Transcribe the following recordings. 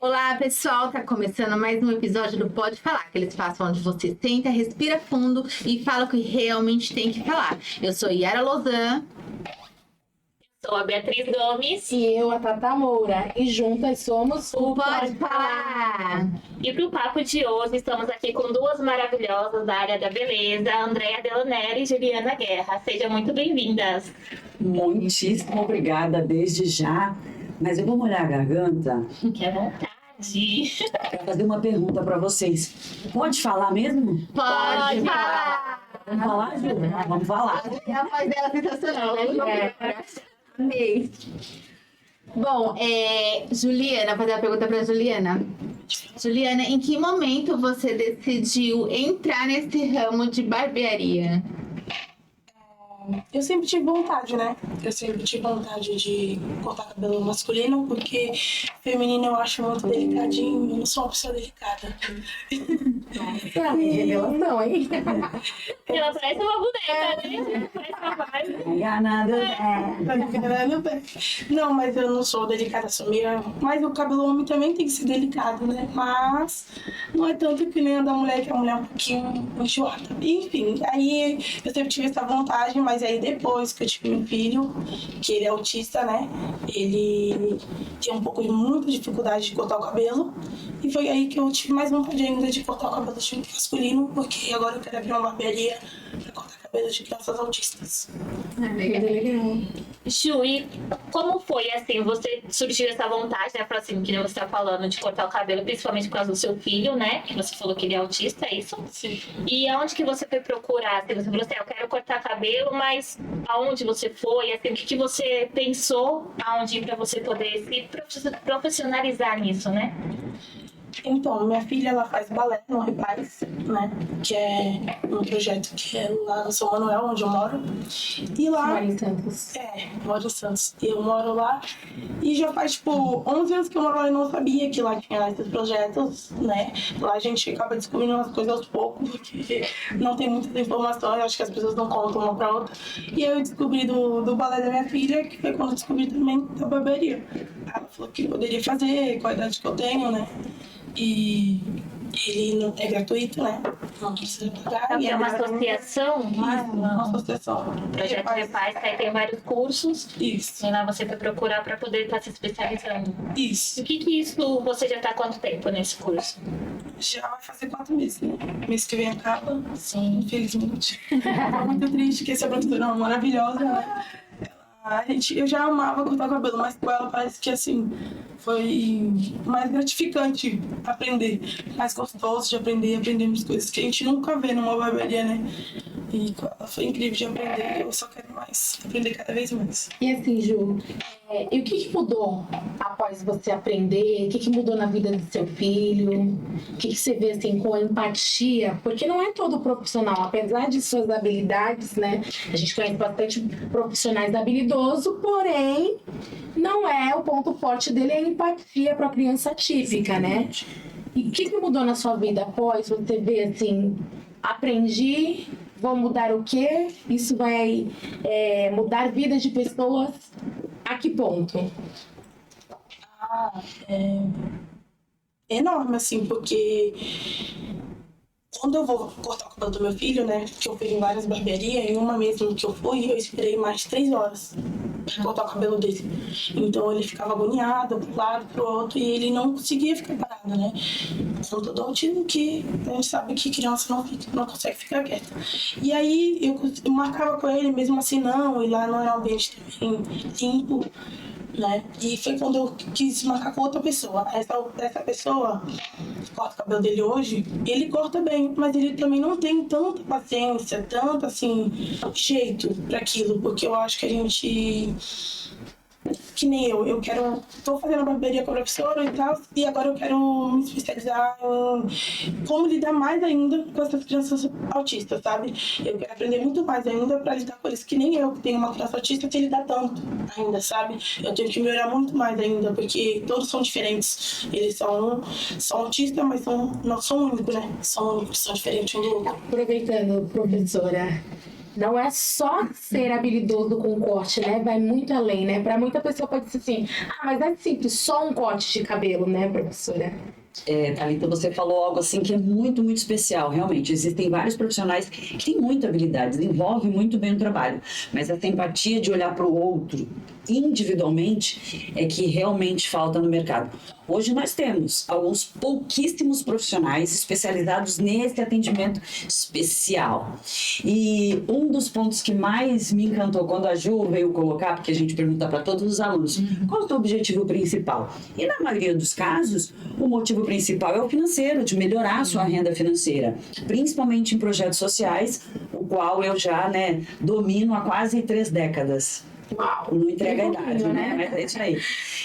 Olá, pessoal! Tá começando mais um episódio do Pode Falar, aquele espaço onde você senta, respira fundo e fala o que realmente tem que falar. Eu sou Yara Lozan. Sou a Beatriz Gomes. E eu, a Tata Moura. E juntas somos O Pode Falar! E para o papo de hoje, estamos aqui com duas maravilhosas da área da beleza, Andréa Delaneri e Juliana Guerra. Sejam muito bem-vindas. Muitíssimo obrigada desde já. Mas eu vou molhar a garganta Fique à vontade. para fazer uma pergunta para vocês. Pode falar mesmo? Pode falar! Vamos falar, Ju? Vamos falar. A voz dela é sensacional, né? Amei. Bom, Juliana, vou fazer uma pergunta para Juliana. Juliana, em que momento você decidiu entrar nesse ramo de barbearia? Eu sempre tive vontade, né? Eu sempre tive vontade de cortar cabelo masculino, porque feminino eu acho muito delicadinho. Eu não sou uma pessoa delicada. Revelação, hein? Ela parece uma boneca, né? Parece uma Barbie. Enganado, Tá enganando bem. Não, mas eu não sou delicada, sou meio... Mas o cabelo homem também tem que ser delicado, né? Mas não é tanto que nem a da mulher, que a mulher é um pouquinho enjoada. Enfim, aí eu sempre tive essa vontade, mas aí depois que eu tive meu filho, que ele é autista, né? Ele tinha muita dificuldade de cortar o cabelo. E foi aí que eu tive mais vontade ainda de cortar o cabelo de masculino, porque agora eu quero abrir uma barbearia pra cortar cabelo de crianças autistas. Legal. Ju, e como foi, assim, você surgiu essa vontade, né, pra, assim, que nem você tá falando, de cortar o cabelo, principalmente por causa do seu filho, né, que você falou que ele é autista, é isso? Sim. E aonde que você foi procurar? Assim, você falou assim, eu quero cortar cabelo, mas aonde você foi? Assim, o que você pensou aonde ir pra você poder se profissionalizar nisso, né? Então, minha filha, ela faz balé no Repaz, né? Que é um projeto que é lá no São Manuel, onde eu moro. E lá... Moro em Santos. Moro em Santos. E eu moro lá. E já faz, 11 anos que eu moro lá e não sabia que lá tinha esses projetos, né? Lá a gente acaba descobrindo umas coisas aos poucos, porque não tem muitas informações, acho que as pessoas não contam uma pra outra. E aí eu descobri do balé da minha filha, que foi quando eu descobri também da barbearia. Ela falou que poderia fazer, com a idade que eu tenho, né? E ele não é gratuito, né? Não precisa pagar. É uma associação? Uma associação. O projeto Repaz, aí tem vários cursos. Isso. E lá você foi procurar para poder estar se especializando. Isso. E o que isso, você já está há quanto tempo nesse curso? Já vai fazer 4 meses, né? Mês que vem acaba. Sim. Infelizmente. Tô muito triste, que essa professora é uma maravilhosa, né? Eu já amava cortar o cabelo, mas com ela parece que assim foi mais gratificante aprender, mais gostoso de aprender umas coisas que a gente nunca vê numa barbearia, né? E com ela foi incrível de aprender, eu só quero mais, aprender cada vez mais. E assim, Ju, e o que mudou após você aprender? O que mudou na vida do seu filho? O que você vê assim com empatia? Porque não é todo profissional, apesar de suas habilidades, né? A gente conhece bastante profissionais habilidosos, porém não é o ponto forte dele é a empatia para a criança típica, né? E o que mudou na sua vida após você ver assim, aprendi, vou mudar o quê? Isso vai mudar vidas de pessoas a que ponto? É enorme, assim, porque quando eu vou cortar o cabelo do meu filho, né, que eu fui em várias barbearias, em uma mesmo que eu fui, eu esperei mais de 3 horas pra cortar o cabelo dele. Então ele ficava agoniado, pro lado, pro outro, e ele não conseguia ficar parado, né. Com todo o autismo que a gente sabe que criança não consegue ficar quieta. E aí eu marcava com ele, mesmo assim não, e lá não era um ambiente também limpo, né? E foi quando eu quis marcar com outra pessoa. Essa pessoa que corta o cabelo dele hoje, ele corta bem, mas ele também não tem tanta paciência, tanto assim, jeito para aquilo, porque eu acho que a gente que nem eu tô fazendo barbearia com a professora e tal, e agora eu quero me especializar em como lidar mais ainda com essas crianças autistas, sabe? Eu quero aprender muito mais ainda para lidar com eles, que nem eu, que tenho uma criança autista, que lidar tanto ainda, sabe? Eu tenho que melhorar muito mais ainda, porque todos são diferentes. Eles são autistas, mas não são únicos, né? São únicos, são diferentes um do outro. Aproveitando, professora, Não é só ser habilidoso com corte, né? Vai muito além, né? Pra muita pessoa pode ser assim, mas é simples, só um corte de cabelo, né, professora? Thalita, você falou algo assim que é muito, muito especial, realmente. Existem vários profissionais que têm muita habilidade, desenvolvem muito bem o trabalho, mas essa empatia de olhar para o outro individualmente é que realmente falta no mercado. Hoje nós temos alguns pouquíssimos profissionais especializados nesse atendimento especial. E um dos pontos que mais me encantou quando a Ju veio colocar, porque a gente pergunta para todos os alunos, qual é o seu objetivo principal? E na maioria dos casos, o motivo principal é o financeiro, de melhorar a sua renda financeira, principalmente em projetos sociais, o qual eu já domino há quase 3 décadas. Uau, não entrega a idade, né? Mas é isso aí.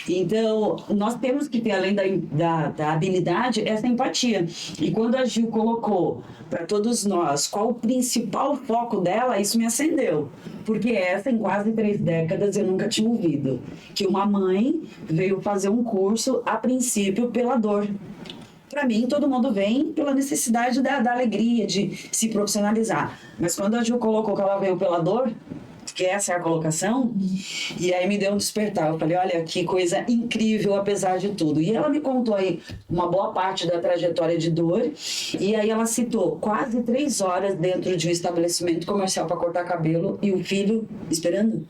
Então, nós temos que ter, além da habilidade, essa empatia. E quando a Gil colocou para todos nós qual o principal foco dela, isso me acendeu. Porque essa, em quase 3 décadas, eu nunca tinha ouvido. Que uma mãe veio fazer um curso, a princípio, pela dor. Para mim, todo mundo vem pela necessidade da alegria, de se profissionalizar. Mas quando a Gil colocou que ela veio pela dor, que essa é a colocação, e aí me deu um despertar. Eu falei, olha, que coisa incrível, apesar de tudo. E ela me contou aí uma boa parte da trajetória de dor, e aí ela citou quase 3 horas dentro de um estabelecimento comercial para cortar cabelo, e o filho esperando.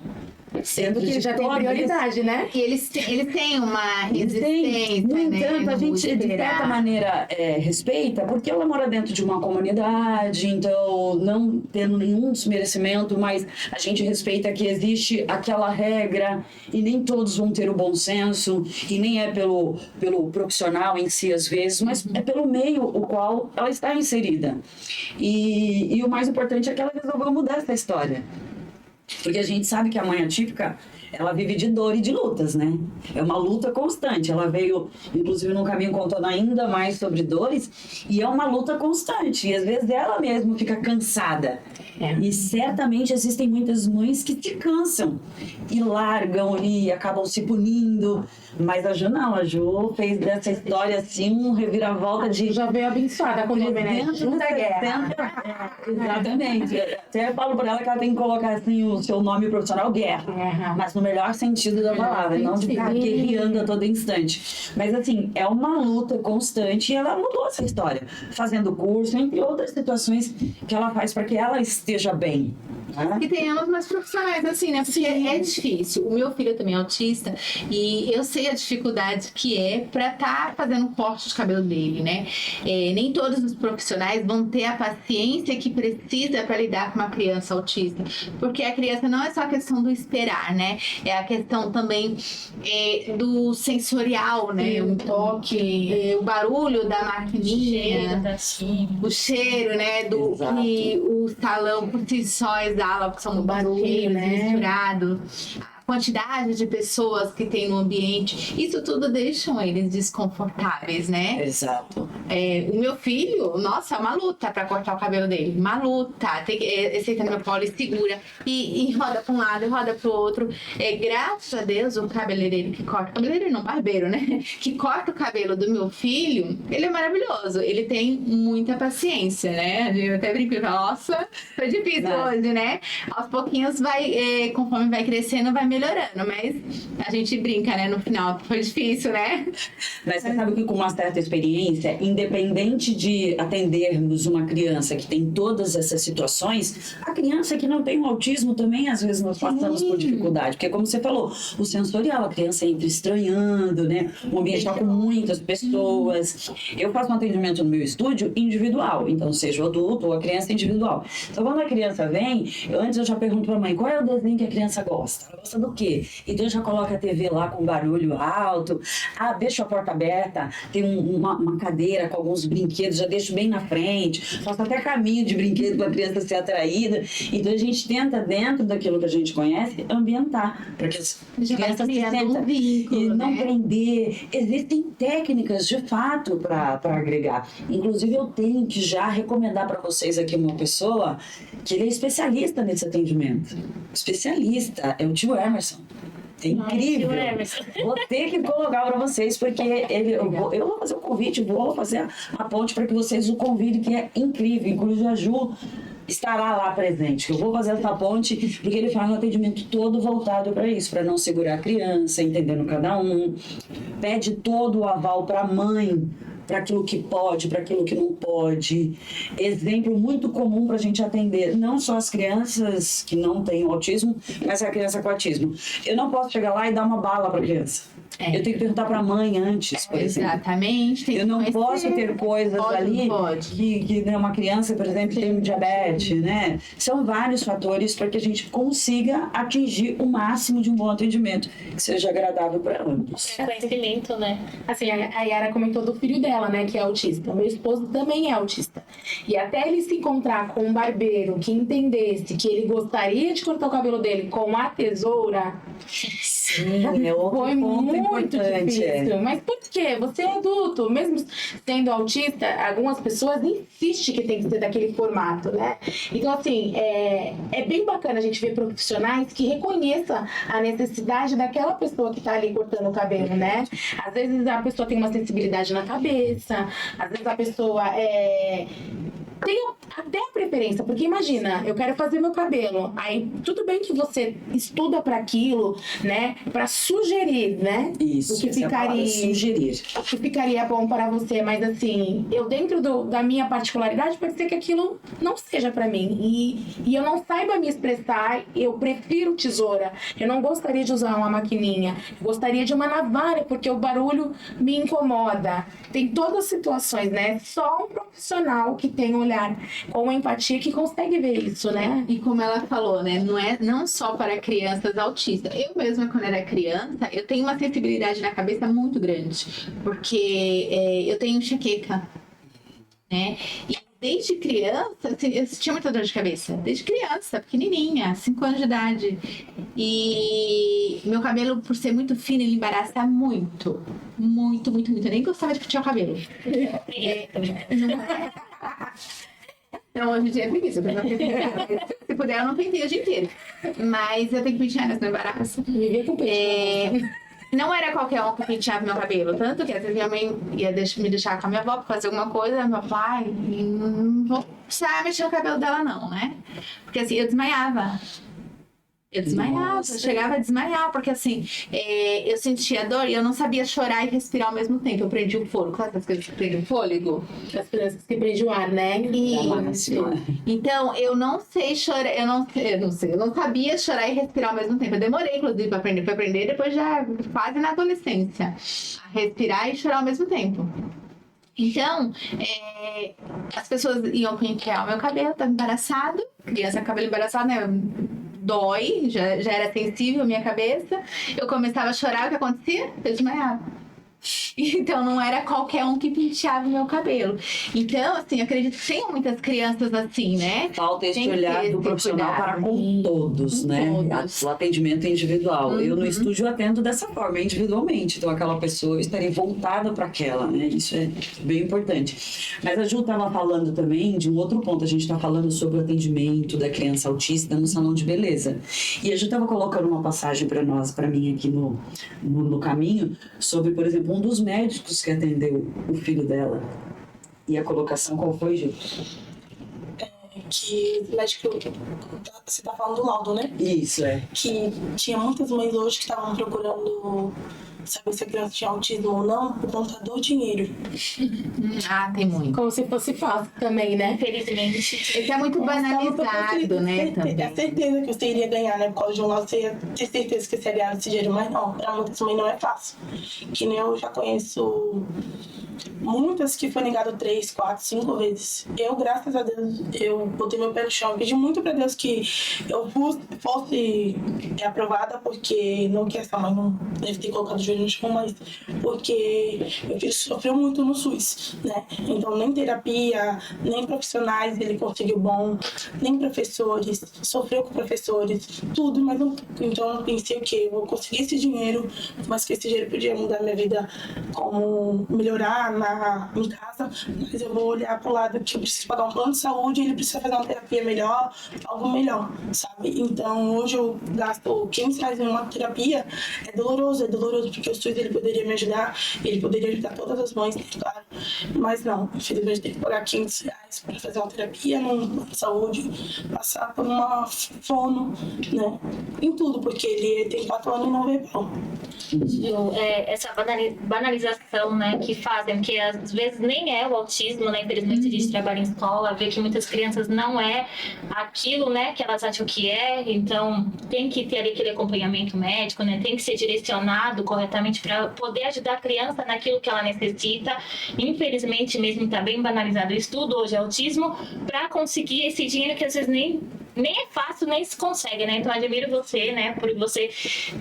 Sendo Porque de já tem prioridade, né? E eles têm uma resistência, no né? entanto, a gente, de certa maneira, respeita, porque ela mora dentro de uma comunidade, então, não tendo nenhum desmerecimento, mas a gente respeita que existe aquela regra e nem todos vão ter o bom senso, e nem é pelo profissional em si, às vezes, mas é pelo meio o qual ela está inserida. E o mais importante é que ela resolveu mudar essa história. Porque a gente sabe que a mãe atípica, ela vive de dor e de lutas, né? É uma luta constante. Ela veio, inclusive, num caminho contando ainda mais sobre dores, e é uma luta constante. E às vezes ela mesma fica cansada. E certamente existem muitas mães que se cansam e largam e acabam se punindo. Mas a Ju não, a Ju fez dessa história assim um reviravolta de. Já veio abençoada com o nome, né? Junta Guerra. Exatamente. Até falo para ela que ela tem que colocar assim o seu nome profissional, Guerra. Mas no melhor sentido da palavra, não de ficar guerreando a todo instante. Mas assim, é uma luta constante e ela mudou essa história, fazendo curso, entre outras situações que ela faz para que ela esteja bem. E tenhamos mais profissionais assim, né? Porque é difícil. O meu filho também é autista e eu sei a dificuldade que é pra estar fazendo o corte de cabelo dele, né? Nem todos os profissionais vão ter a paciência que precisa para lidar com uma criança autista. Porque a criança não é só a questão do esperar, né? É a questão também do sensorial, né? O toque, o barulho da maquininha, o cheiro, né? Que o salão por si só exala, porque são barulhos, né? Misturados. A quantidade de pessoas que tem no ambiente, isso tudo deixam eles desconfortáveis, né? Exato. O meu filho, nossa, é uma luta pra cortar o cabelo dele. Uma luta. Senta no meu colo e segura. E roda pra um lado e roda pro outro. Graças a Deus, o cabeleireiro que corta... Cabeleireiro não, barbeiro, né? Que corta o cabelo do meu filho, ele é maravilhoso. Ele tem muita paciência, né? Eu até brinco e falo, nossa, foi difícil hoje, né? Aos pouquinhos vai, conforme vai crescendo, vai melhorando. Mas a gente brinca, né? No final, foi difícil, né? Mas você sabe que com uma certa experiência, independente de atendermos uma criança que tem todas essas situações, a criança que não tem o autismo também, às vezes, nós passamos por dificuldade. Porque, como você falou, o sensorial, a criança entra estranhando, né? O ambiente está com muitas pessoas. Eu faço um atendimento no meu estúdio individual, então seja o adulto ou a criança individual. Então, quando a criança vem, antes eu já pergunto para a mãe, qual é o desenho que a criança gosta? Ela gosta do quê? Então eu já coloco a TV lá com barulho alto, deixa a porta aberta, tem uma cadeira com alguns brinquedos, já deixo bem na frente, faço até caminho de brinquedo para a criança ser atraída. Então a gente tenta, dentro daquilo que a gente conhece, ambientar, para que as crianças se sentam e não prender. Existem técnicas, de fato, para agregar. Inclusive eu tenho que já recomendar para vocês aqui uma pessoa que ele é especialista nesse atendimento. Especialista, é o tio Emerson. É incrível. Vou ter que colocar para vocês, porque eu vou fazer o convite, vou fazer a ponte para que vocês o convidem, que é incrível. Inclusive a Ju estará lá presente, que eu vou fazer essa ponte, porque ele faz um atendimento todo voltado para isso, para não segurar a criança, entendendo cada um, pede todo o aval para a mãe, para aquilo que pode, para aquilo que não pode. Exemplo muito comum para a gente atender, não só as crianças que não têm autismo, mas a criança com autismo. Eu não posso chegar lá e dar uma bala para a criança. Eu tenho que perguntar para a mãe antes, por exemplo. Exatamente. Tem Eu que não conhecer. posso ter coisas Pode, ali pode. que né, uma criança, por exemplo, tem um diabetes, né? São vários fatores para que a gente consiga atingir o máximo de um bom atendimento, que seja agradável para ambos. Conhecimento, né? Assim, a Yara comentou do filho dela, né, que é autista. Meu esposo também é autista. E até ele se encontrar com um barbeiro que entendesse que ele gostaria de cortar o cabelo dele com a tesoura, Sim, é outro foi ponto muito importante. difícil. Mas por quê? Você é adulto, mesmo sendo autista, algumas pessoas insistem que tem que ser daquele formato, né? Então, assim, é bem bacana a gente ver profissionais que reconheçam a necessidade daquela pessoa que tá ali cortando o cabelo, né? Às vezes a pessoa tem uma sensibilidade na cabeça, às vezes a pessoa tem até a preferência, porque imagina, eu quero fazer meu cabelo, aí tudo bem que você estuda para aquilo, né, para sugerir, né, Isso, o que essa é a palavra, sugerir. o que ficaria bom para você, mas assim, eu dentro da minha particularidade pode ser que aquilo não seja para mim e eu não saiba me expressar, eu prefiro tesoura, eu não gostaria de usar uma maquininha, eu gostaria de uma navalha porque o barulho me incomoda. Tem todas as situações, né? Só um profissional que tem um olhar com empatia que consegue ver isso, né? E como ela falou, né? Não só para crianças autistas. Eu mesma, quando era criança, eu tenho uma sensibilidade na cabeça muito grande. Porque eu tenho enxaqueca, né? E desde criança, assim, eu tinha muita dor de cabeça. Desde criança, pequenininha, 5 anos de idade. E meu cabelo, por ser muito fino, ele embaraça muito. Muito, muito, muito. Eu nem gostava de pentear o cabelo. Não, hoje em dia é preguiça. Se puder, eu não penteio o dia inteiro. Mas eu tenho que pentear, né? Senão embaraça. Viver com Não era qualquer um que penteava meu cabelo. Tanto que às vezes minha mãe ia me deixar com a minha avó pra fazer alguma coisa. Meu pai, não vou precisar mexer no cabelo dela, não, né? Porque assim, eu desmaiava. Eu desmaiava, Nossa. eu chegava a desmaiar, porque assim, eu sentia dor e eu não sabia chorar e respirar ao mesmo tempo. Eu prendi o fôlego, sabe essas coisas que prendem o fôlego? As crianças que prendem o ar, né? Isso. Então, eu não sei chorar, eu não sabia chorar e respirar ao mesmo tempo. Eu demorei, inclusive, para aprender depois já quase na adolescência. A respirar e chorar ao mesmo tempo. Então, as pessoas iam pentear o meu cabelo, tava embaraçado, criança com cabelo embaraçado, né? Dói, já era sensível a minha cabeça. Eu começava a chorar, o que acontecia? Eu desmaiava. Então não era qualquer um que penteava o meu cabelo. Então, assim, acredito que tem muitas crianças assim, né? Falta esse Tem que olhar ter do esse profissional cuidado. para com todos, Com né? todos. O atendimento individual. Eu no estúdio atendo dessa forma, individualmente. Então aquela pessoa estaria voltada para aquela, né? Isso é bem importante. Mas a Ju estava falando também de um outro ponto. A gente está falando sobre o atendimento da criança autista no salão de beleza. E a Ju estava colocando uma passagem para nós, para mim aqui no caminho, sobre, por exemplo, um dos médicos que atendeu o filho dela. E a colocação qual foi, Ju? Que o médico, você tá falando do laudo, né? Isso, Que tinha muitas mães hoje que estavam procurando saber se a criança tinha autismo ou não por conta do dinheiro. Ah, tem muito. Como se fosse fácil também, né? Infelizmente. Isso é muito banalizado, né? Também. É certeza que você iria ganhar, né? Por causa de um lado, você ia ter certeza que você ia ganhar esse dinheiro, mas não, pra muitas também não é fácil. Que nem eu já conheço muitas que foi negado 3, 4, 5 vezes. Eu, graças a Deus, eu botei meu pé no chão. Pedi muito pra Deus que eu fosse aprovada, porque não que essa mãe não deve ter colocado o joelho no chão, mas porque meu filho sofreu muito no SUS, né? Então, nem terapia, nem profissionais ele conseguiu bom, nem professores, sofreu com professores, tudo, mas não. Então, eu pensei o quê? Eu vou conseguir esse dinheiro, mas que esse dinheiro podia mudar minha vida, como melhorar em casa, mas eu vou olhar pro lado que eu preciso pagar um plano de saúde e ele precisa fazer uma terapia melhor, algo melhor, sabe? Então, hoje eu gasto 15 reais em uma terapia, é doloroso porque o SUS ele poderia me ajudar, ele poderia ajudar todas as mães, claro, Mas não, infelizmente tem que pagar R$500 para fazer uma terapia na saúde, passar por uma fono, né? Em tudo, porque ele tem 4 anos e não verbal. Essa banalização, né, que fazem, que às vezes nem é o autismo, né, infelizmente a gente trabalha em escola, vê que muitas crianças não é aquilo, né, que elas acham que é, então tem que ter ali aquele acompanhamento médico, né, tem que ser direcionado corretamente para poder ajudar a criança naquilo que ela necessita. Infelizmente mesmo está bem banalizado o estudo hoje é autismo, para conseguir esse dinheiro que às vezes nem é fácil, nem se consegue, né? Então, admiro você, né? Por você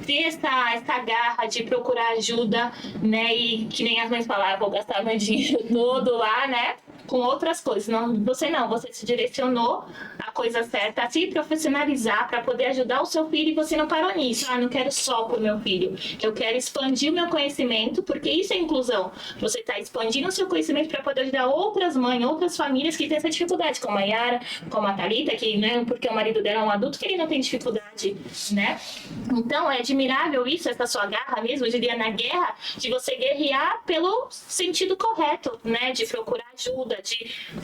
ter essa garra de procurar ajuda, né? E que nem as mães falavam, vou gastar meu dinheiro todo lá, né? Com outras coisas. Você se direcionou a coisa certa, a se profissionalizar para poder ajudar o seu filho e você não parou nisso. Não quero só pro meu filho. Eu quero expandir o meu conhecimento, porque isso é inclusão. Você está expandindo o seu conhecimento para poder ajudar outras mães, outras famílias que têm essa dificuldade, como a Yara, como a Thalita, que, né, porque o marido dela é um adulto que ele não tem dificuldade, né? Então, é admirável isso, essa sua garra mesmo, eu diria, na guerra, de você guerrear pelo sentido correto, né? De procurar ajuda,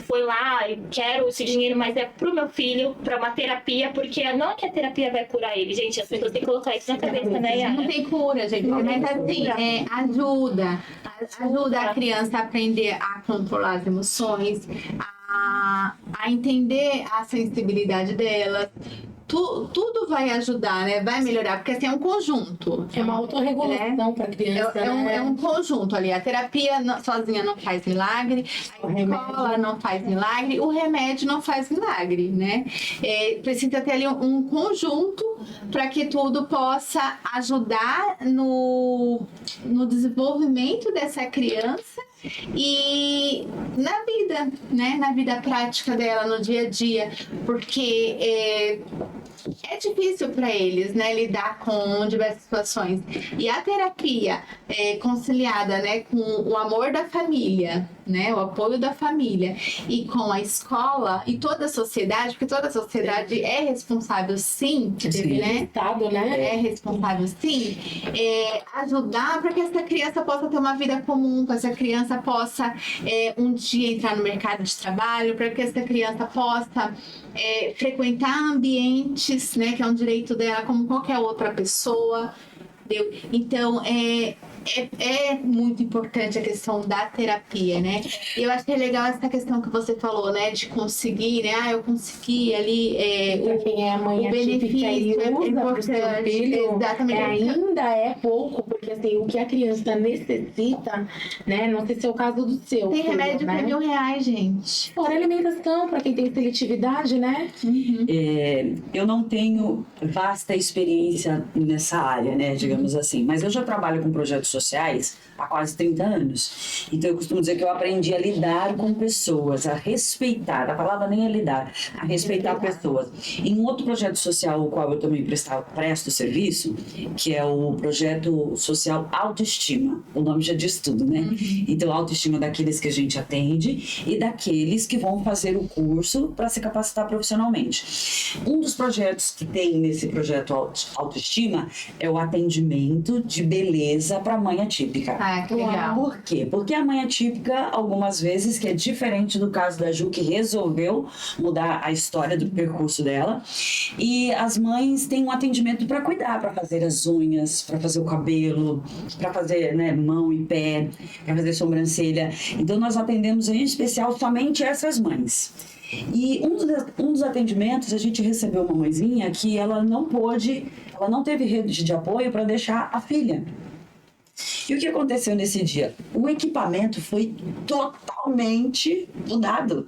foi lá e quero esse dinheiro, mas é pro meu filho, pra uma terapia, porque não é que a terapia vai curar ele, gente, as pessoas têm que colocar isso na cabeça, né, Yara? Não tem cura, gente, mas assim, ajuda a criança a aprender a controlar as emoções, a entender a sensibilidade delas. Tudo vai ajudar, né? Vai melhorar, porque assim é um conjunto. É uma autorregulação para a criança. É um conjunto ali. A terapia sozinha não faz milagre, a escola não faz milagre, o remédio não faz milagre, né? Precisa ter ali um conjunto para que tudo possa ajudar no desenvolvimento dessa criança e na vida, né? Na vida prática dela, no dia a dia, porque é difícil para eles, né, lidar com diversas situações. E a terapia conciliada, né, com o amor da família, né, o apoio da família e com a escola e toda a sociedade, porque toda a sociedade é responsável, sim, né? Estado, né? É responsável, sim, ajudar para que essa criança possa ter uma vida comum, para que essa criança possa um dia entrar no mercado de trabalho, para que essa criança possa frequentar ambientes, né, que é um direito dela como qualquer outra pessoa. Entendeu? Então, é muito importante a questão da terapia, né? E eu achei legal essa questão que você falou, né? De conseguir, né? Eu consegui ali Pra quem é mãe o atípica e benefício usa pro seu importante. filho, Exatamente. ainda é pouco, porque assim, o que a criança necessita, né? Não sei se é o caso do seu. Tem filho, remédio né? por R$1.000, gente. Fora alimentação, para quem tem seletividade, né? Eu não tenho vasta experiência nessa área, né, digamos assim, mas eu já trabalho com projetos sociais há quase 30 anos. Então eu costumo dizer que eu aprendi a lidar com pessoas, a respeitar, a palavra nem é lidar, a respeitar pessoas. Em um outro projeto social, o qual eu também presto serviço, que é o projeto social Autoestima. O nome já diz tudo, né? Então, autoestima daqueles que a gente atende e daqueles que vão fazer o curso para se capacitar profissionalmente. Um dos projetos que tem nesse projeto Autoestima é o atendimento de beleza para mãe atípica. Ah, que legal. Por quê? Porque a mãe atípica, algumas vezes, que é diferente do caso da Ju, que resolveu mudar a história do percurso dela, e as mães têm um atendimento para cuidar, para fazer as unhas, para fazer o cabelo, para fazer, né, mão e pé, para fazer sobrancelha. Então nós atendemos em especial somente essas mães. E um dos atendimentos, a gente recebeu uma mãezinha que ela não teve rede de apoio para deixar a filha. E o que aconteceu nesse dia? O equipamento foi totalmente mudado.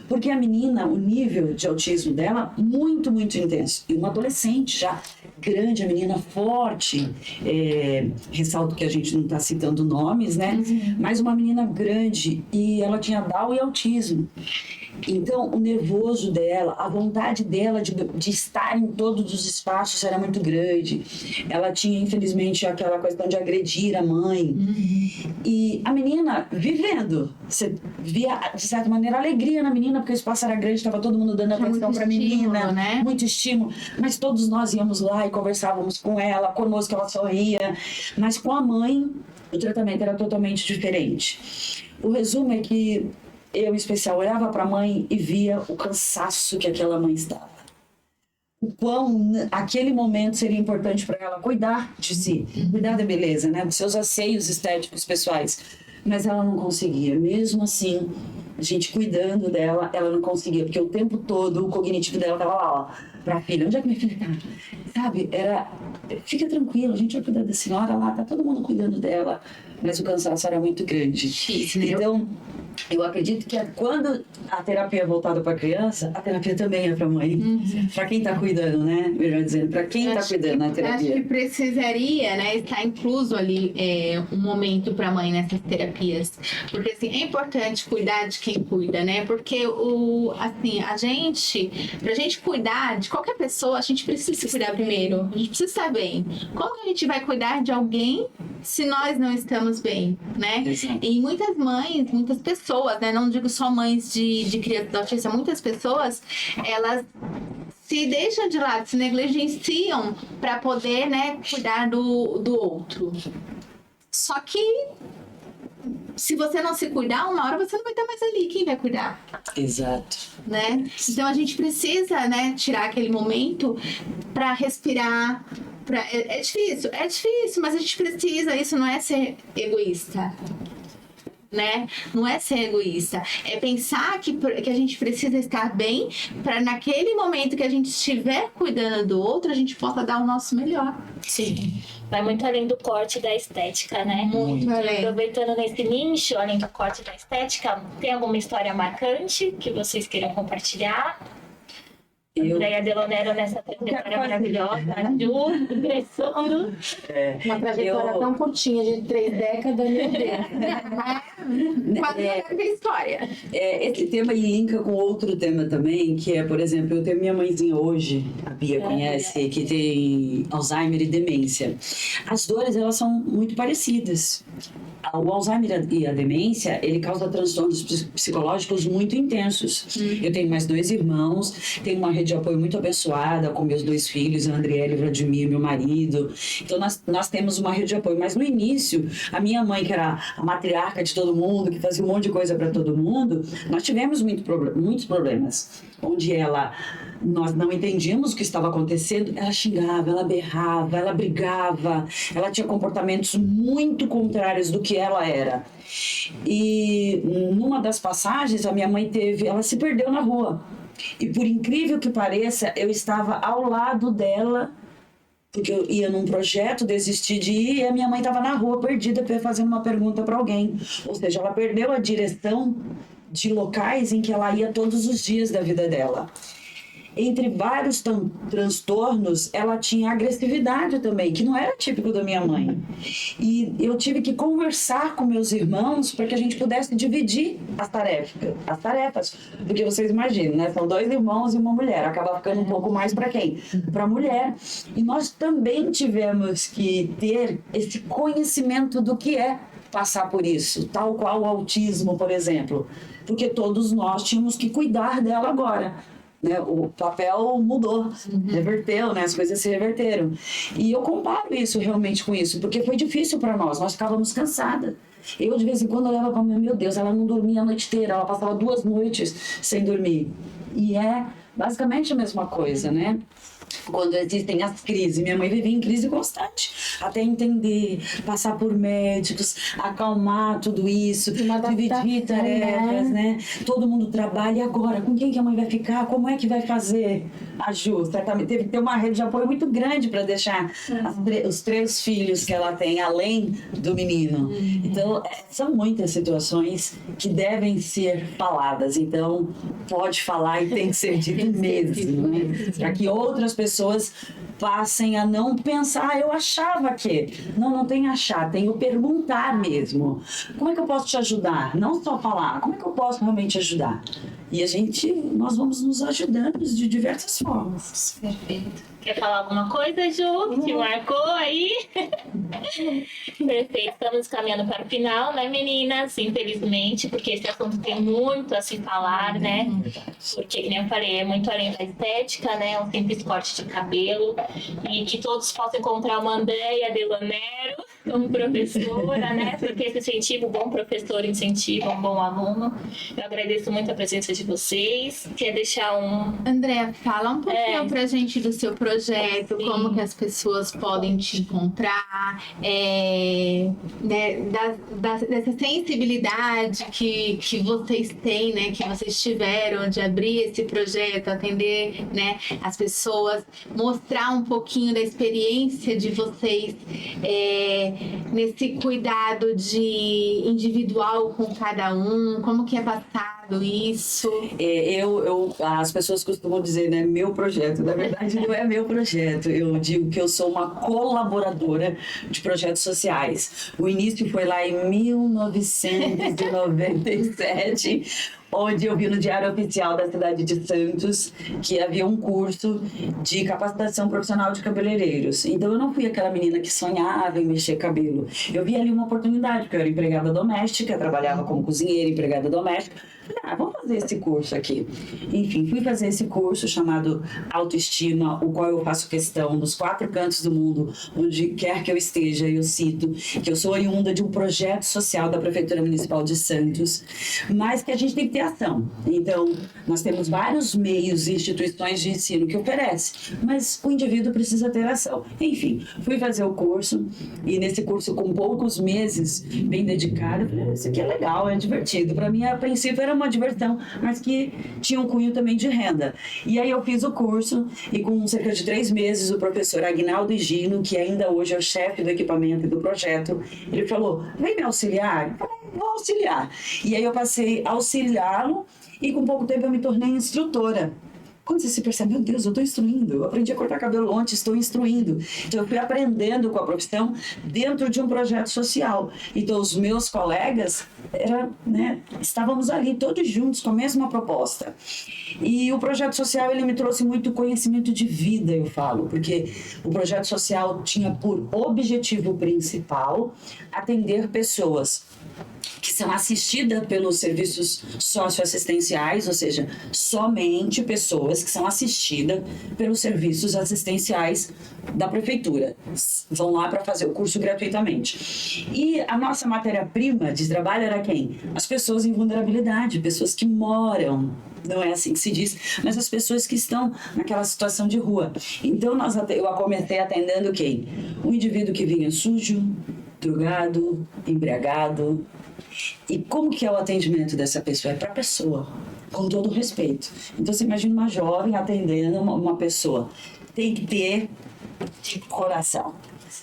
Porque a menina, o nível de autismo dela, muito, muito intenso. E uma adolescente já grande, a menina forte. Ressalto que a gente não está citando nomes, né? Mas uma menina grande e ela tinha Down e autismo. Então, o nervoso dela, a vontade dela de estar em todos os espaços era muito grande. Ela tinha, infelizmente, aquela questão de agredir a mãe. E a menina vivendo. Você via, de certa maneira, alegria na menina, porque o espaço era grande, estava todo mundo dando atenção para a menina. Né? Muito estímulo. Mas todos nós íamos lá e conversávamos com ela, conosco ela sorria. Mas com a mãe, o tratamento era totalmente diferente. O resumo é que eu, em especial, olhava para a mãe e via o cansaço que aquela mãe estava. O quão aquele momento seria importante para ela cuidar de si, cuidar da beleza, né? Dos seus asseios estéticos pessoais. Mas ela não conseguia. Mesmo assim, a gente cuidando dela, ela não conseguia. Porque o tempo todo o cognitivo dela estava lá, ó. Pra filha, onde é que minha filha tá? Sabe? Fica tranquila, a gente vai cuidar da senhora lá, tá todo mundo cuidando dela. Mas o cansaço era muito grande. Difícil, né? Então, eu acredito que quando a terapia é voltada para a criança, a terapia também é para a mãe. Para quem está cuidando, né? Melhor dizendo, para quem está cuidando na Acho que terapia. precisaria, né, estar incluso ali um momento para a mãe nessas terapias. Porque, assim, é importante cuidar de quem cuida, né? Porque, assim, pra gente cuidar de qualquer pessoa, a gente precisa se cuidar primeiro. A gente precisa estar bem. Como que a gente vai cuidar de alguém se nós não estamos bem, né? Exato. E muitas mães, muitas pessoas, né? Não digo só mães de crianças autistas, muitas pessoas, elas se deixam de lado, se negligenciam para poder, né, cuidar do outro. Só que se você não se cuidar, uma hora você não vai estar mais ali. Quem vai cuidar? Exato. Né? Então a gente precisa, né, tirar aquele momento para respirar. É difícil, mas a gente precisa. Isso não é ser egoísta. Né? Não é ser egoísta, é pensar que a gente precisa estar bem para naquele momento que a gente estiver cuidando do outro, a gente possa dar o nosso melhor. Sim. Vai muito além do corte da estética, né? Muito além. Aproveitando nesse nicho, além do corte da estética, tem alguma história marcante que vocês queiram compartilhar? Andréia Delonero nessa trajetória maravilhosa, Ju, crescendo. Uma trajetória tão curtinha, de 3 décadas, meu Deus. Quase história. Esse tema linka com outro tema também, que é, por exemplo, eu tenho minha mãezinha hoje, a Bia conhece, que tem Alzheimer e demência. As dores, elas são muito parecidas. O Alzheimer e a demência, ele causa transtornos psicológicos muito intensos. Eu tenho mais 2 irmãos, tenho uma rede de apoio muito abençoada com meus 2 filhos, a Andriele e o Vladimir, meu marido. Então, nós temos uma rede de apoio. Mas no início, a minha mãe, que era a matriarca de todo mundo, que fazia um monte de coisa para todo mundo, nós tivemos muitos problemas. Onde nós não entendíamos o que estava acontecendo, ela xingava, ela berrava, ela brigava, ela tinha comportamentos muito contrários do que ela era. E numa das passagens, a minha mãe ela se perdeu na rua. E por incrível que pareça, eu estava ao lado dela, porque eu ia num projeto, desisti de ir, e a minha mãe estava na rua, perdida, fazendo uma pergunta para alguém. Ou seja, ela perdeu a direção de locais em que ela ia todos os dias da vida dela. Entre vários transtornos, ela tinha agressividade também, que não era típico da minha mãe. E eu tive que conversar com meus irmãos para que a gente pudesse dividir as tarefas. Porque vocês imaginam, né? São 2 irmãos e uma mulher. Acaba ficando um pouco mais para quem? Para a mulher. E nós também tivemos que ter esse conhecimento do que é passar por isso, tal qual o autismo, por exemplo. Porque todos nós tínhamos que cuidar dela agora. Né? O papel mudou, reverteu, né? As coisas se reverteram. E eu comparo isso realmente com isso, porque foi difícil para nós ficávamos cansadas. Eu, de vez em quando, olhava para mim, meu Deus, ela não dormia a noite inteira, ela passava 2 noites sem dormir. E é basicamente a mesma coisa, né? Quando existem as crises, minha mãe vivia em crise constante, até entender, passar por médicos, acalmar tudo isso, dividir tarefas, né? Todo mundo trabalha, e agora, com quem que a mãe vai ficar? Como é que vai fazer? A Ju, certamente teve que ter uma rede de apoio muito grande para deixar os 3 filhos que ela tem, além do menino. Então, são muitas situações que devem ser faladas, então pode falar e tem que ser dito mesmo, né? Para que outras pessoas passem a não pensar, eu achava que... Não tem achar, tem o perguntar mesmo. Como é que eu posso te ajudar? Não só falar, como é que eu posso realmente ajudar? E nós vamos nos ajudando de diversas formas. Perfeito. Quer falar alguma coisa, Ju? Que marcou aí? Perfeito. Estamos caminhando para o final, né, meninas? Infelizmente, porque esse assunto tem muito a se falar, né? Porque, como eu falei, é muito além da estética, né? Um simples corte de cabelo. E que todos possam encontrar uma Andréia Delonero como professora, né? Porque esse incentivo, um bom professor incentiva um bom aluno. Eu agradeço muito a presença de vocês. Quer deixar um... Andréa, fala um pouquinho pra gente do seu projeto, Sim. como que as pessoas podem te encontrar, né, dessa sensibilidade que vocês têm, né, que vocês tiveram de abrir esse projeto, atender, né, as pessoas, mostrar um pouquinho da experiência de vocês nesse cuidado individual com cada um, como que é passado isso. As pessoas costumam dizer, né, meu projeto. Na verdade, não é meu projeto. Eu digo que eu sou uma colaboradora de projetos sociais. O início foi lá em 1997, onde eu vi no Diário Oficial da cidade de Santos que havia um curso de capacitação profissional de cabeleireiros. Então eu não fui aquela menina que sonhava em mexer cabelo. Eu vi ali uma oportunidade, porque eu era empregada doméstica, trabalhava como cozinheira, empregada doméstica. Falei, vamos fazer esse curso aqui. Enfim, fui fazer esse curso chamado Autoestima, o qual eu faço questão dos 4 cantos do mundo, onde quer que eu esteja, eu cito que eu sou oriunda de um projeto social da Prefeitura Municipal de Santos, mas que a gente tem que ter ação. Então, nós temos vários meios e instituições de ensino que oferecem, mas o indivíduo precisa ter ação. Enfim, fui fazer o curso e nesse curso, com poucos meses, bem dedicado, eu falei, isso aqui é legal, é divertido. Para mim, a princípio, era uma diversão, mas que tinha um cunho também de renda. E aí eu fiz o curso e com cerca de 3 meses, o professor Aguinaldo Higino, que ainda hoje é o chefe do equipamento e do projeto, ele falou, vem me auxiliar? Eu falei, vou auxiliar. E aí eu passei a auxiliá-lo e com pouco tempo eu me tornei instrutora. Quando você se percebe, meu Deus, eu estou instruindo. Eu aprendi a cortar cabelo ontem, estou instruindo. Então, eu fui aprendendo com a profissão dentro de um projeto social. Então, os meus colegas, estávamos ali todos juntos com a mesma proposta. E o projeto social, ele me trouxe muito conhecimento de vida, eu falo. Porque o projeto social tinha por objetivo principal atender pessoas que são assistidas pelos serviços socioassistenciais, ou seja, somente pessoas que são assistidas pelos serviços assistenciais da prefeitura. Vão lá para fazer o curso gratuitamente. E a nossa matéria-prima de trabalho era quem? As pessoas em vulnerabilidade, pessoas que moram, não é assim que se diz, mas as pessoas que estão naquela situação de rua. Então, eu comecei atendendo quem? O indivíduo que vinha sujo, drogado, embriagado. E como que é o atendimento dessa pessoa? É para a pessoa, com todo respeito. Então, você imagina uma jovem atendendo uma pessoa. Tem que ter coração.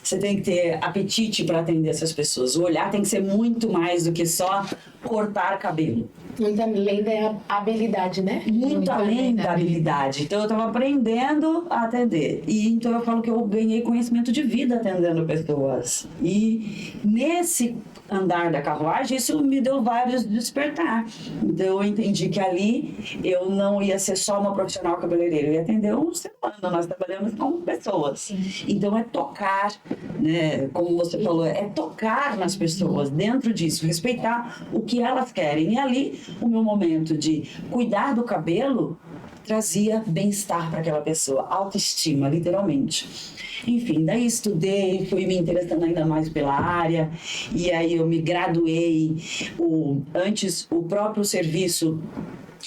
Você tem que ter apetite para atender essas pessoas. O olhar tem que ser muito mais do que só cortar cabelo. Muito além da habilidade, né? Muito além da habilidade. Então, eu estava aprendendo a atender. E então, eu falo que eu ganhei conhecimento de vida atendendo pessoas. E nesse andar da carruagem, isso me deu vários despertar. Então, eu entendi que ali eu não ia ser só uma profissional cabeleireira, eu ia atender um ser humano. Nós trabalhamos com pessoas. Sim. Então, é tocar, né? Como você falou, é tocar nas pessoas dentro disso, respeitar o que elas querem. E ali, o meu momento de cuidar do cabelo trazia bem-estar para aquela pessoa, autoestima, literalmente. Enfim, daí estudei, fui me interessando ainda mais pela área, e aí eu me graduei. Antes, o próprio serviço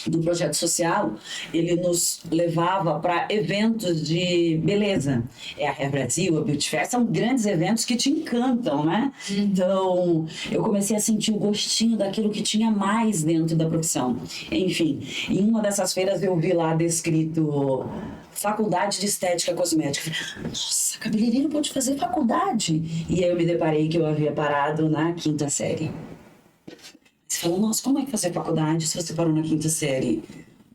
do projeto social, ele nos levava para eventos de beleza. É a Hair Brasil, a Beauty Fair, são grandes eventos que te encantam, né? Então, eu comecei a sentir o gostinho daquilo que tinha mais dentro da profissão. Enfim, em uma dessas feiras eu vi lá descrito Faculdade de Estética Cosmética. Nossa, cabeleireiro pode fazer faculdade? E aí eu me deparei que eu havia parado na 5ª série. Você falou, nossa, como é que fazer faculdade se você parou na 5ª série?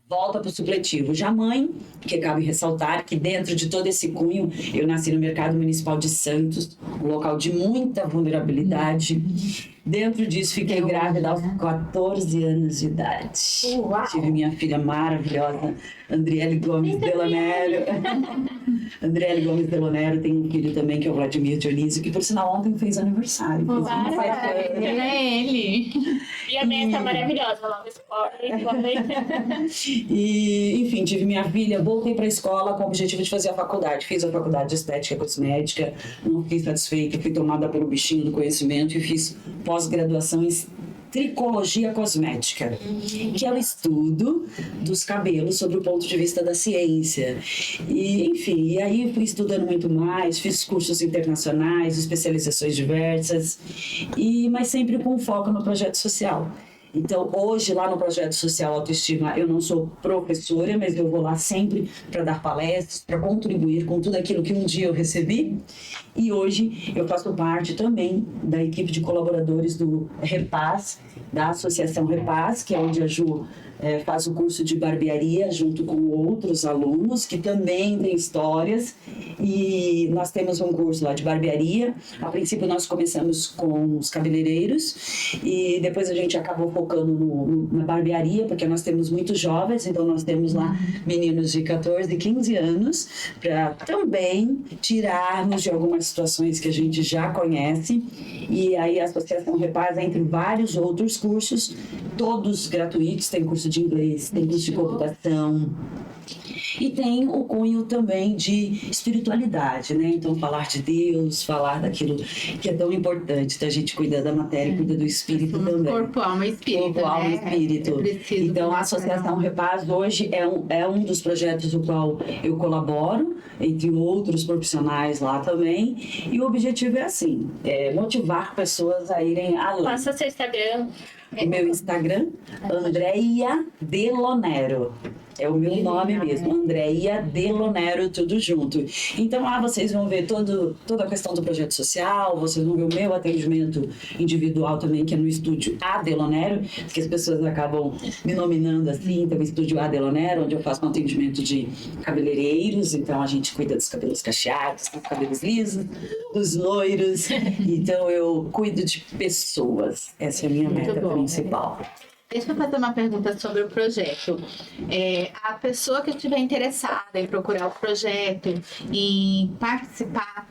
Volta para o supletivo. Já mãe, que cabe ressaltar que dentro de todo esse cunho, eu nasci no Mercado Municipal de Santos, um local de muita vulnerabilidade. Dentro disso, fiquei grávida aos 14 anos de idade. Uau. Tive minha filha maravilhosa, Andriele Gomes Delonero. Andriele Gomes Delonero tem um filho também, que é o Vladimir Dionísio, que por sinal ontem fez aniversário. Fez 27 anos. É ele. E a minha tá maravilhosa, logo spoiler. E, enfim, tive minha filha, voltei para a escola com o objetivo de fazer a faculdade. Fiz a faculdade de estética e cosmética, não fiquei satisfeita, fui tomada pelo bichinho do conhecimento e fiz pós-graduação em tricologia cosmética, que é o estudo dos cabelos sobre o ponto de vista da ciência. E, enfim, e aí fui estudando muito mais, fiz cursos internacionais, especializações diversas, mas sempre com foco no projeto social. Então, hoje, lá no Projeto Social Autoestima, eu não sou professora, mas eu vou lá sempre para dar palestras, para contribuir com tudo aquilo que um dia eu recebi. E hoje eu faço parte também da equipe de colaboradores do Repaz, da Associação Repaz, que é onde a Ju faz o curso de barbearia junto com outros alunos que também têm histórias, e nós temos um curso lá de barbearia. A princípio nós começamos com os cabeleireiros e depois a gente acabou focando na barbearia, porque nós temos muitos jovens, então nós temos lá meninos de 14 e 15 anos, para também tirarmos de algumas situações que a gente já conhece. E aí a Associação Repaz, entre vários outros cursos, todos gratuitos, tem curso de inglês, tem curso de computação, e tem o cunho também de espiritualidade, né? Então, falar de Deus, falar daquilo que é tão importante, da gente cuidar da matéria, cuida do espírito também. Corpo, alma e espírito. Corpo, alma e espírito. Então, a Associação Repaz hoje é um dos projetos do qual eu colaboro, entre outros profissionais lá também, e o objetivo é assim, motivar pessoas a irem além. Passa seu Instagram. O meu Instagram, Andréia Delonero. É o meu nome mesmo, Andréia Delonero, tudo junto. Então lá vocês vão ver toda a questão do projeto social, vocês vão ver o meu atendimento individual também, que é no estúdio A Delonero, que as pessoas acabam me nominando assim, então o estúdio A Delonero, onde eu faço um atendimento de cabeleireiros, então a gente cuida dos cabelos cacheados, dos cabelos lisos, dos loiros, então eu cuido de pessoas, essa é a minha meta principal. Deixa eu fazer uma pergunta sobre o projeto. A pessoa que estiver interessada em procurar o projeto, em participar,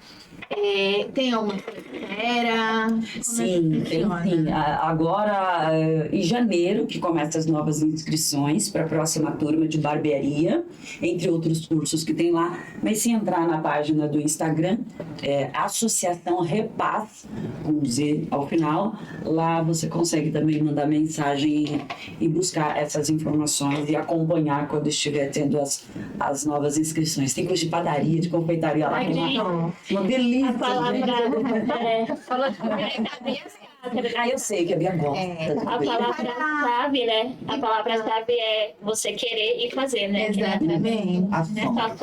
tem alguma espera? Sim, tem sim. Agora, em janeiro, que começa as novas inscrições para a próxima turma de barbearia, entre outros cursos que tem lá. Mas se entrar na página do Instagram, Associação Repaz, com Z ao final, lá você consegue também mandar mensagem e buscar essas informações e acompanhar quando estiver tendo as novas inscrições. Tem curso de padaria, de confeitaria lá, uma delícia. A palavra fala de eu sei que a Bia gosta. A palavra-chave, né? A palavra-chave é você querer e fazer, né? Exatamente.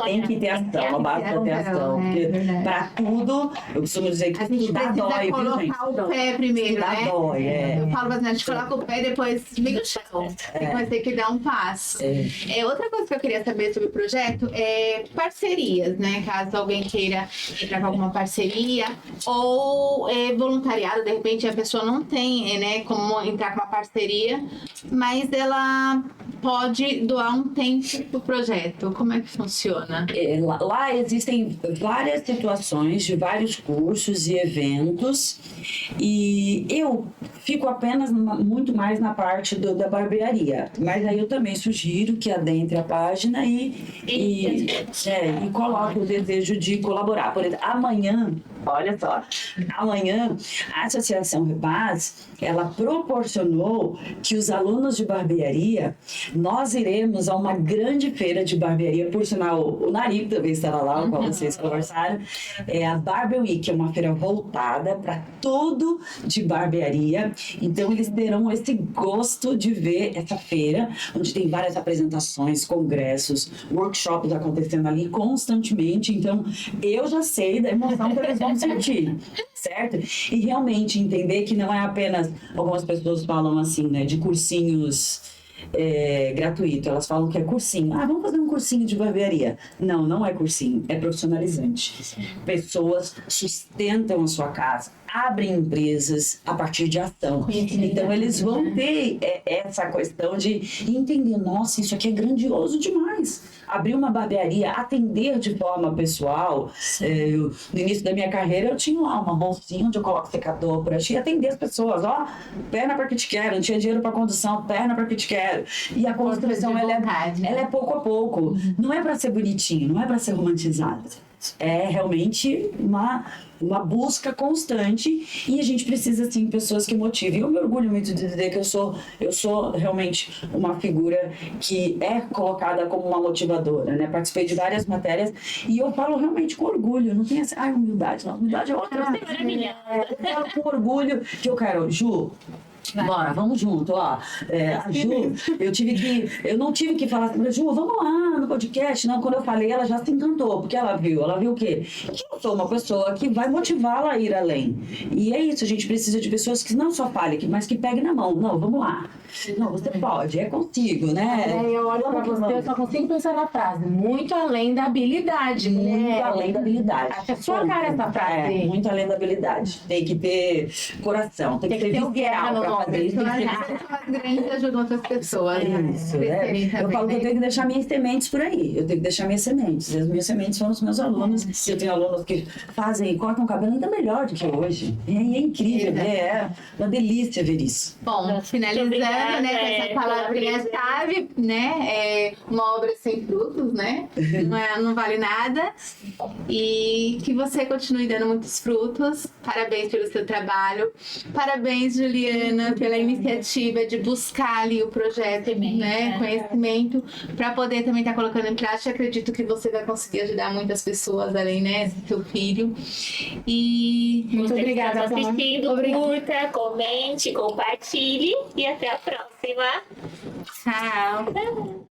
Tem que ter ação, a base da ter ação. Porque para tudo, eu costumo dizer que A gente estudar precisa dói, viu, gente? colocar o pé primeiro, Estudar né? dói, Eu falo assim, a gente coloca o pé e depois liga o chão. Vai ter que dar um passo. Outra coisa que eu queria saber sobre o projeto é parcerias, né? Caso alguém queira entrar com alguma parceria ou voluntariado, de repente a pessoa não tem, né, como entrar com uma parceria, mas ela pode doar um tempo pro projeto. Como é que funciona? Lá existem várias situações de vários cursos e eventos, e eu fico apenas muito mais na parte da barbearia, mas aí eu também sugiro que adentre a página e coloque o desejo de colaborar. Por exemplo, amanhã, olha só, a Associação Repaz, ela proporcionou que os alunos de barbearia, nós iremos a uma grande feira de barbearia, por sinal, o Narico também estará lá, o qual vocês conversaram, é a Barber Week, que é uma feira voltada para tudo de barbearia, então eles terão esse gosto de ver essa feira, onde tem várias apresentações, congressos, workshops acontecendo ali constantemente, então eu já sei da emoção que eles vão sentir, certo? E realmente entender que não é apenas, algumas pessoas falam assim, né, de cursinhos gratuito, elas falam que é cursinho. Vamos fazer um cursinho de barbearia. Não é cursinho, é profissionalizante. Pessoas sustentam a sua casa, abrem empresas a partir de ação. Então, eles vão ter essa questão de entender, nossa, isso aqui é grandioso demais. Abrir uma barbearia, atender de forma pessoal. No início da minha carreira, eu tinha lá uma bolsinha onde eu coloco secador, brush, e atender as pessoas. Ó, perna para que te quero, não tinha dinheiro para condução, perna para que te quero. E a construção, ela é pouco a pouco. Não é para ser bonitinho, não é para ser romantizado. É realmente uma busca constante e a gente precisa, assim, pessoas que motivem. Eu me orgulho muito de dizer que eu sou realmente uma figura que é colocada como uma motivadora, né? Participei de várias matérias e eu falo realmente com orgulho, não tem essa, humildade, não, humildade é outra. Eu falo com orgulho que eu quero, Ju, bora, vamos junto, ó. A Ju, eu não tive que falar assim, Ju, vamos lá no podcast. Não, quando eu falei, ela já se encantou, porque ela viu o quê? Que eu sou uma pessoa que vai motivá-la a ir além. E é isso, a gente precisa de pessoas que não só falem, mas que peguem na mão. Não, vamos lá. Não, você pode, é contigo, né? Eu olho pra você, eu só consigo pensar na frase. Muito além da habilidade. Muito além da habilidade. Acho que é sua cara essa frase. Muito além da habilidade. Tem que ter coração, tem que ter guerra no nome. fazer isso. As grandes ajudam outras pessoas. Isso, Eu falo que eu tenho que deixar minhas sementes por aí. Eu tenho que deixar minhas sementes. As minhas sementes são os meus alunos. Eu tenho alunos que fazem, cortam o cabelo ainda melhor do que hoje. É incrível, é uma delícia ver isso. Bom, finalizando, né, com essa palavrinha-chave, né, uma obra sem frutos, né, não vale nada, e que você continue dando muitos frutos. Parabéns pelo seu trabalho, parabéns, Juliana, pela iniciativa de buscar ali o projeto, né, conhecimento, para poder também estar colocando em prática. Acredito que você vai conseguir ajudar muitas pessoas além, né, do seu filho. E Muito obrigada. Assistindo, curta, comente, compartilhe e até a próxima. tchau.